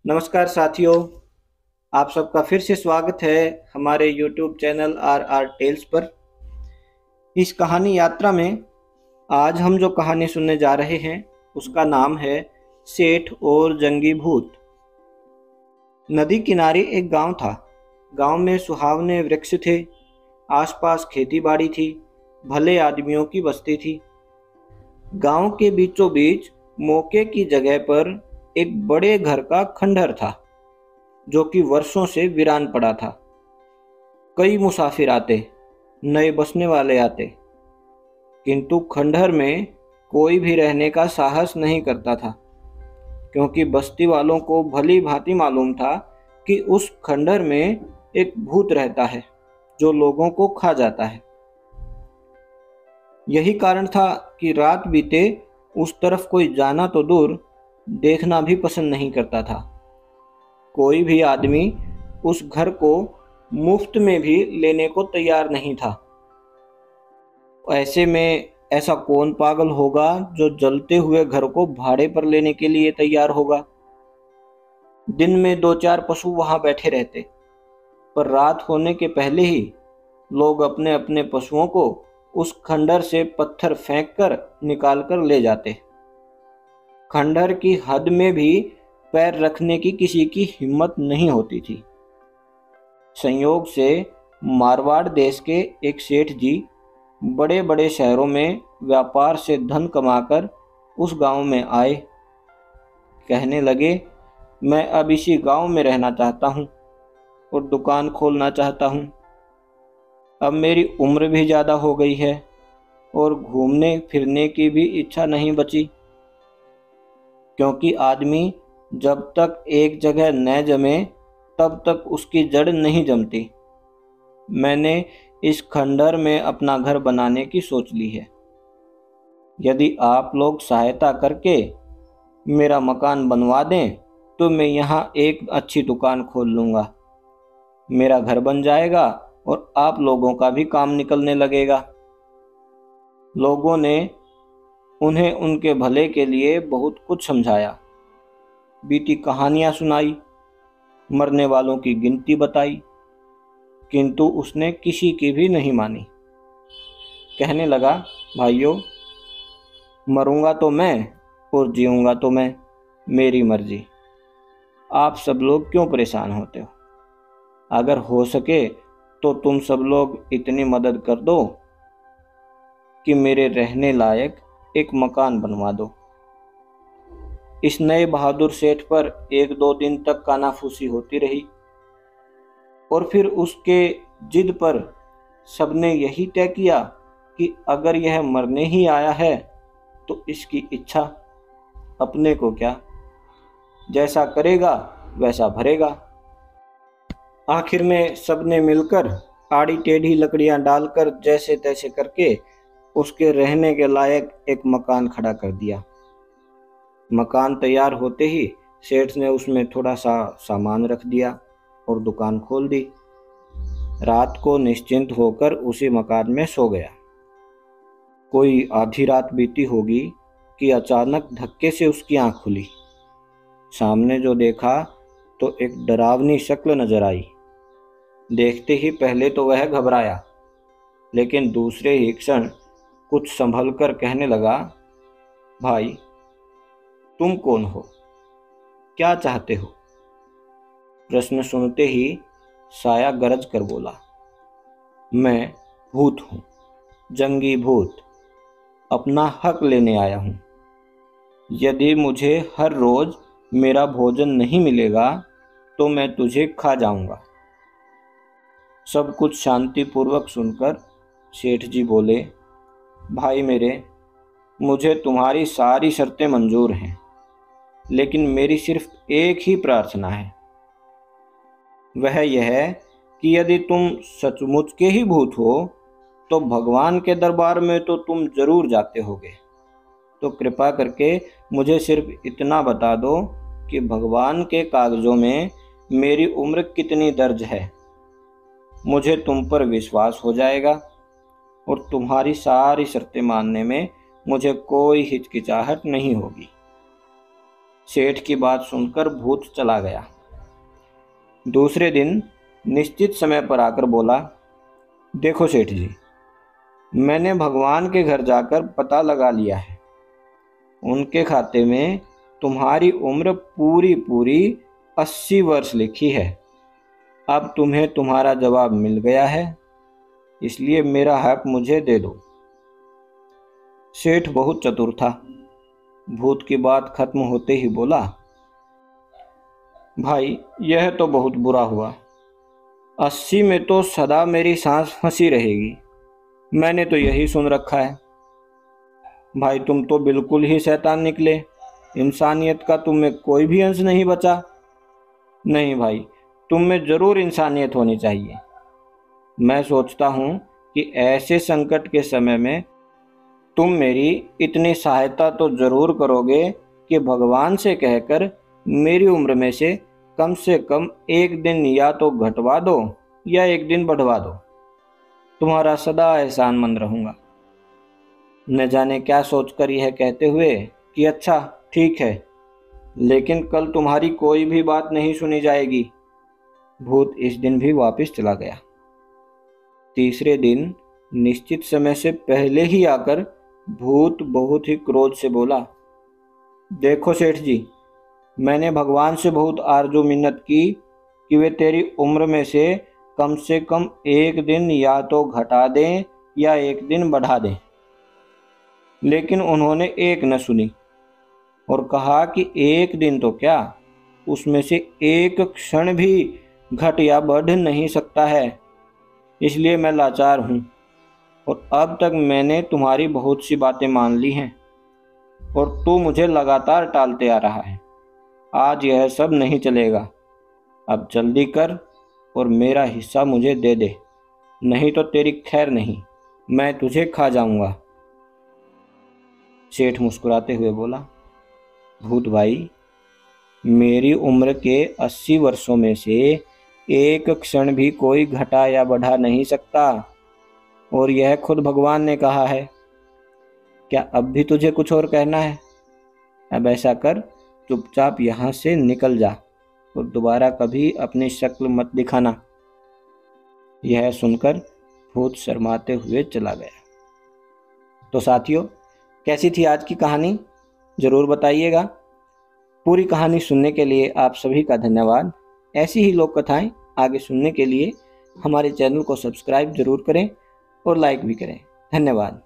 नमस्कार साथियों, आप सबका फिर से स्वागत है हमारे YouTube channel R R Tales पर। इस कहानी यात्रा में आज हम जो कहानी सुनने जा रहे हैं उसका नाम है सेठ और जंगी भूत। नदी किनारे एक गांव था। गांव में सुहावने वृक्ष थे, आसपास खेती बाड़ी थी, भले आदमियों की बस्ती थी। गांव के बीचों बीच मौके की जगह पर एक बड़े घर का खंडहर था जो कि वर्षों से वीरान पड़ा था। कई मुसाफिर आते, नए बसने वाले आते, किंतु खंडहर में कोई भी रहने का साहस नहीं करता था, क्योंकि बस्ती वालों को भली भांति मालूम था कि उस खंडहर में एक भूत रहता है जो लोगों को खा जाता है। यही कारण था कि रात बीते उस तरफ कोई जाना तो दूर, देखना भी पसंद नहीं करता था। कोई भी आदमी उस घर को मुफ्त में भी लेने को तैयार नहीं था। ऐसे में ऐसा कौन पागल होगा जो जलते हुए घर को भाड़े पर लेने के लिए तैयार होगा। दिन में दो चार पशु वहां बैठे रहते, पर रात होने के पहले ही लोग अपने अपने पशुओं को उस खंडहर से पत्थर फेंक कर निकाल कर ले जाते। खंडहर की हद में भी पैर रखने की किसी की हिम्मत नहीं होती थी। संयोग से मारवाड़ देश के एक सेठ जी बड़े बड़े शहरों में व्यापार से धन कमाकर उस गांव में आए। कहने लगे, मैं अब इसी गांव में रहना चाहता हूं और दुकान खोलना चाहता हूं। अब मेरी उम्र भी ज़्यादा हो गई है और घूमने फिरने की भी इच्छा नहीं बची, क्योंकि आदमी जब तक एक जगह न जमे तब तक उसकी जड़ नहीं जमती। मैंने इस खंडहर में अपना घर बनाने की सोच ली है। यदि आप लोग सहायता करके मेरा मकान बनवा दें तो मैं यहाँ एक अच्छी दुकान खोल लूँगा। मेरा घर बन जाएगा और आप लोगों का भी काम निकलने लगेगा। लोगों ने उन्हें उनके भले के लिए बहुत कुछ समझाया, बीती कहानियाँ सुनाई, मरने वालों की गिनती बताई, किंतु उसने किसी की भी नहीं मानी। कहने लगा, भाइयों, मरूंगा तो मैं और जीऊंगा तो मैं, मेरी मर्जी। आप सब लोग क्यों परेशान होते हो? अगर हो सके तो तुम सब लोग इतनी मदद कर दो कि मेरे रहने लायक एक मकान बनवा दो। इस नए बहादुर सेठ पर एक दो दिन तक कानाफूसी होती रही और फिर उसके जिद पर सबने यही तय किया कि अगर यह मरने ही आया है तो इसकी इच्छा, अपने को क्या, जैसा करेगा वैसा भरेगा। आखिर में सबने मिलकर आड़ी टेढ़ी लकड़ियां डालकर जैसे तैसे करके उसके रहने के लायक एक मकान खड़ा कर दिया। मकान तैयार होते ही सेठ ने उसमें थोड़ा सा सामान रख दिया और दुकान खोल दी। रात को निश्चिंत होकर उसी मकान में सो गया। कोई आधी रात बीती होगी कि अचानक धक्के से उसकी आंख खुली। सामने जो देखा तो एक डरावनी शक्ल नजर आई। देखते ही पहले तो वह घबराया, लेकिन दूसरे ही क्षण कुछ संभल कर कहने लगा, भाई, तुम कौन हो? क्या चाहते हो? प्रश्न सुनते ही साया गरज कर बोला, मैं भूत हूँ, जंगी भूत, अपना हक लेने आया हूँ। यदि मुझे हर रोज मेरा भोजन नहीं मिलेगा तो मैं तुझे खा जाऊंगा। सब कुछ शांतिपूर्वक सुनकर सेठ जी बोले, भाई मेरे, मुझे तुम्हारी सारी शर्तें मंजूर हैं, लेकिन मेरी सिर्फ एक ही प्रार्थना है। वह यह है कि यदि तुम सचमुच के ही भूत हो तो भगवान के दरबार में तो तुम जरूर जाते होगे, तो कृपा करके मुझे सिर्फ इतना बता दो कि भगवान के कागजों में मेरी उम्र कितनी दर्ज है। मुझे तुम पर विश्वास हो जाएगा और तुम्हारी सारी शर्तें मानने में मुझे कोई हिचकिचाहट नहीं होगी। सेठ की बात सुनकर भूत चला गया। दूसरे दिन निश्चित समय पर आकर बोला, देखो सेठ जी, मैंने भगवान के घर जाकर पता लगा लिया है। उनके खाते में तुम्हारी उम्र पूरी पूरी 80 वर्ष लिखी है। अब तुम्हें तुम्हारा जवाब मिल गया है, इसलिए मेरा हक मुझे दे दो। सेठ बहुत चतुर था। भूत की बात खत्म होते ही बोला, भाई यह तो बहुत बुरा हुआ। 80 में तो सदा मेरी सांस फंसी रहेगी, मैंने तो यही सुन रखा है। भाई तुम तो बिल्कुल ही शैतान निकले, इंसानियत का तुम में कोई भी अंश नहीं बचा। नहीं भाई, तुम में जरूर इंसानियत होनी चाहिए। मैं सोचता हूँ कि ऐसे संकट के समय में तुम मेरी इतनी सहायता तो जरूर करोगे कि भगवान से कहकर मेरी उम्र में से कम 1 दिन या तो घटवा दो या 1 दिन बढ़वा दो। तुम्हारा सदा एहसानमंद रहूँगा। न जाने क्या सोचकर यह कहते हुए कि अच्छा ठीक है, लेकिन कल तुम्हारी कोई भी बात नहीं सुनी जाएगी। भूत इस दिन भी वापस चला गया। तीसरे दिन निश्चित समय से पहले ही आकर भूत बहुत ही क्रोध से बोला, देखो सेठ जी, मैंने भगवान से बहुत आरजू मिन्नत की कि वे तेरी उम्र में से कम 1 दिन या तो घटा दें या 1 दिन बढ़ा दें, लेकिन उन्होंने एक न सुनी और कहा कि 1 दिन तो क्या, उसमें से एक क्षण भी घट या बढ़ नहीं सकता है। इसलिए मैं लाचार हूँ और अब तक मैंने तुम्हारी बहुत सी बातें मान ली हैं और तू मुझे लगातार टालते आ रहा है। आज यह सब नहीं चलेगा। अब जल्दी कर और मेरा हिस्सा मुझे दे दे, नहीं तो तेरी खैर नहीं, मैं तुझे खा जाऊंगा। सेठ मुस्कुराते हुए बोला, भूत भाई, मेरी उम्र के 80 वर्षों में से एक क्षण भी कोई घटा या बढ़ा नहीं सकता, और यह खुद भगवान ने कहा है। क्या अब भी तुझे कुछ और कहना है? अब ऐसा कर, चुपचाप यहाँ से निकल जा और दोबारा कभी अपनी शक्ल मत दिखाना। यह सुनकर भूत शर्माते हुए चला गया। तो साथियों, कैसी थी आज की कहानी? ज़रूर बताइएगा। पूरी कहानी सुनने के लिए आप सभी का धन्यवाद। ऐसी ही लोक कथाएं आगे सुनने के लिए हमारे चैनल को सब्सक्राइब जरूर करें और लाइक भी करें। धन्यवाद।